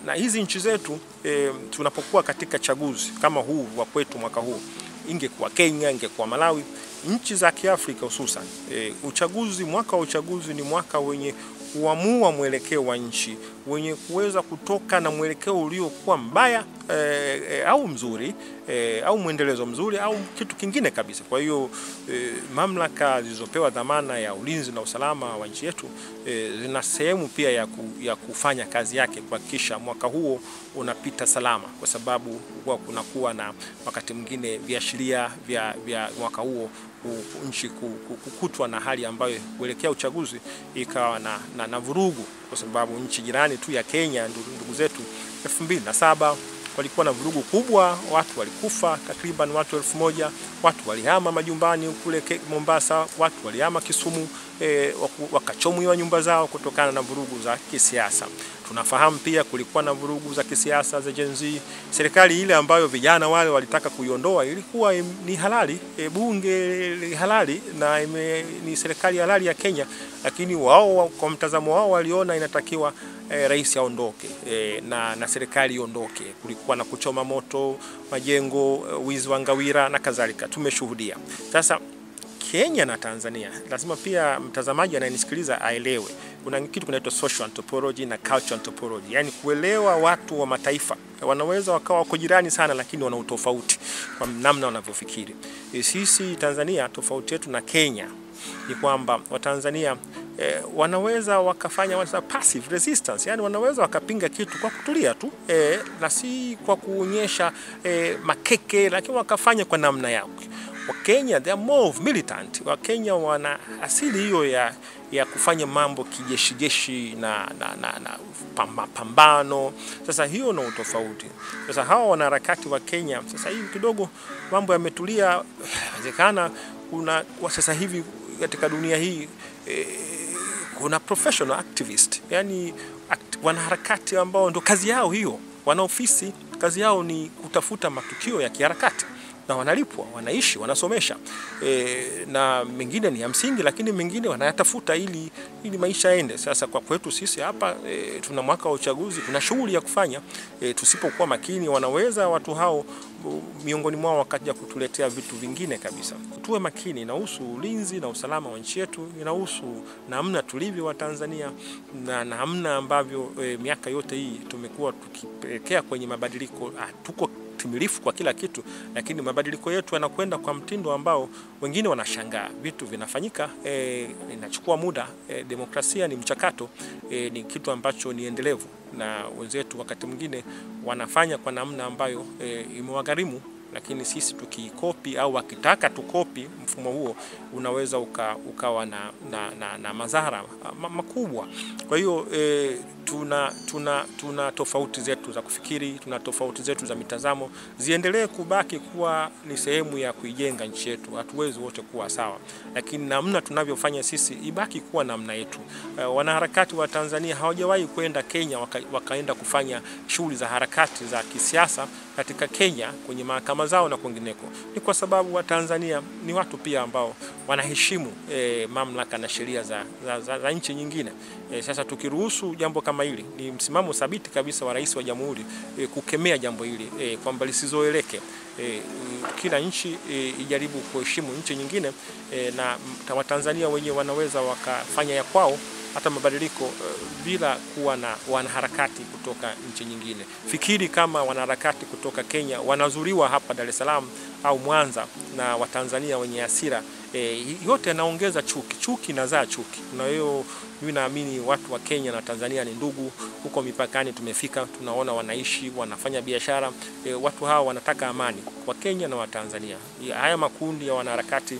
Na hizi nchi zetu tunapokuwa katika chaguzi kama huu wa kwetu mwaka huu, ingekuwa Kenya, ingekuwa Malawi, nchi za Kiafrika hususan, mwaka wa uchaguzi ni mwaka wenye kuamua mwelekeo wa nchi, wenye kuweza kutoka na mwelekeo uliokuwa mbaya au mzuri, au mwendelezo mzuri au kitu kingine kabisa. Kwa hiyo mamlaka zilizopewa dhamana ya ulinzi na usalama wa nchi yetu zina sehemu pia ya kufanya kazi yake kuhakikisha mwaka huo unapita salama, kwa sababu kunakuwa na wakati mwingine viashiria vya mwaka huo nchi kukutwa na hali ambayo kuelekea uchaguzi ikawa na vurugu, kwa sababu nchi jirani tu ya Kenya, ndugu zetu, 2007 walikuwa na vurugu kubwa, watu walikufa takriban watu 1000, watu walihama majumbani kule Mombasa, watu walihama Kisumu, wakachomwa nyumba zao kutokana na vurugu za kisiasa. Tunafahamu pia kulikuwa na vurugu za kisiasa za Gen Z. Serikali ile ambayo vijana wale walitaka kuiondoa ilikuwa ni halali, bunge halali na ni serikali halali ya Kenya, lakini wao kwa mtazamo wao waliona inatakiwa rais aondoke na serikali iondoke. Kulikuwa na kuchoma moto majengo, wizi wa ngawira na kadhalika, tumeshuhudia. Sasa Kenya na Tanzania, lazima pia mtazamaji anayenisikiliza aelewe kuna kitu kinaitwa social anthropology na cultural anthropology, yani kuelewa watu wa mataifa. Wanaweza wakawa wako jirani sana, lakini wana utofauti kwa namna wanavyofikiri. Sisi Tanzania, tofauti yetu na Kenya ni kwamba Watanzania wanaweza wakafanya passive resistance, yani wanaweza wakapinga kitu kwa kutulia tu, na si kwa kuonyesha makeke, lakini wakafanya kwa namna yao. Wakenya they are more of militant. Wakenya wana asili hiyo ya kufanya mambo kijeshi na pambano. Sasa hiyo na utofauti. Sasa hawa wanaharakati wa Kenya sasa hivi kidogo mambo yametulia, inawezekana kuna sasa hivi katika dunia hii kuna professional activist, yani wanaharakati ambao ndo kazi yao hiyo, wana ofisi, kazi yao ni kutafuta matukio ya kiharakati na wanalipwa, wanaishi, wanasomesha, na mengine ni ya msingi, lakini mengine wanayatafuta ili maisha yaende. Sasa kwa kwetu sisi hapa tuna mwaka wa uchaguzi, kuna shughuli ya kufanya, tusipokuwa makini wanaweza watu hao miongoni mwao wakaja kutuletea vitu vingine kabisa. Tuwe makini, inahusu ulinzi na usalama wa nchi yetu, inahusu namna tulivyo wa Tanzania na namna ambavyo miaka yote hii tumekuwa tukipelekea kwenye mabadiliko. Tuko timilifu kwa kila kitu, lakini mabadiliko yetu yanakwenda kwa mtindo ambao wengine wanashangaa. Vitu vinafanyika, inachukua muda. Demokrasia ni mchakato, ni kitu ambacho ni endelevu, na wenzetu wakati mwingine wanafanya kwa namna ambayo imewagharimu, lakini sisi tukikopi au wakitaka tukopi mfumo huo unaweza ukawa na madhara makubwa. Kwa hiyo tuna tofauti zetu za kufikiri, tuna tofauti zetu za mitazamo, ziendelee kubaki kuwa ni sehemu ya kuijenga nchi yetu. Hatuwezi wote kuwa sawa, lakini namna tunavyofanya sisi ibaki kuwa namna yetu. Wanaharakati wa Tanzania hawajawahi kwenda Kenya wakaenda kufanya shughuli za harakati za kisiasa katika Kenya kwenye mahakama zao na kwingineko. Ni kwa sababu wa Tanzania ni watu pia ambao wanaheshimu mamlaka na sheria za nchi nyingine. Sasa tukiruhusu jambo kama hili, ni msimamo thabiti kabisa wa Rais wa Jamhuri kukemea jambo hili kwamba lisizoeleke. Kila nchi ijaribu kuheshimu nchi nyingine, na Watanzania wenyewe wanaweza wakafanya ya kwao hata mabadiliko bila kuwa na wanaharakati kutoka nchi nyingine. Fikiri kama wanaharakati kutoka Kenya wanazuriwa hapa Dar es Salaam au Mwanza na Watanzania wenye hasira, yote yanaongeza chuki na za chuki. Na hiyo mimi naamini watu wa Kenya na Tanzania ni ndugu. Huko mipakani tumefika, tunaona wanaishi, wanafanya biashara. Watu hawa wanataka amani, wa Kenya na wa Tanzania. Haya makundi ya wanaharakati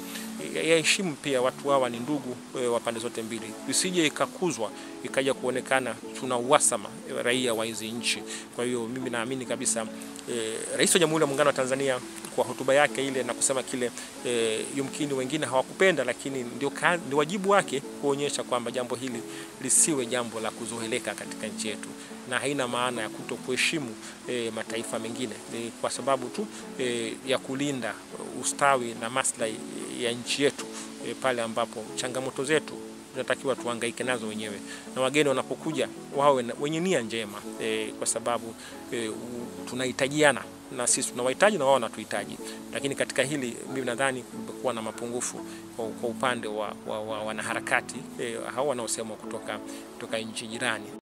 yaheshimu pia watu hawa ni ndugu wa pande zote mbili. Isije ikakuzwa ikaja kuonekana tuna uhasama raia wa hizi nchi. Kwa hiyo mimi naamini kabisa Rais wa Jamhuri ya Muungano wa Tanzania kwa hotuba yake ile na kusema kile, yumkini wengine hawakupenda, lakini ndio wajibu wake kuonyesha kwamba jambo hili lisiwe jambo la kuzoeleka katika nchi yetu, na haina maana ya kutokuheshimu mataifa mengine. Kwa sababu tu ya kulinda ustawi na maslahi ya nchi yetu, pale ambapo changamoto zetu tunatakiwa tuhangaike nazo wenyewe, na wageni wanapokuja wawe wenye nia njema, kwa sababu tunahitajiana, na sisi tunawahitaji na wao wanatuhitaji. Lakini katika hili mimi nadhani kumekuwa na mapungufu kwa upande wa wanaharakati hao wanaosema kutoka nchi jirani.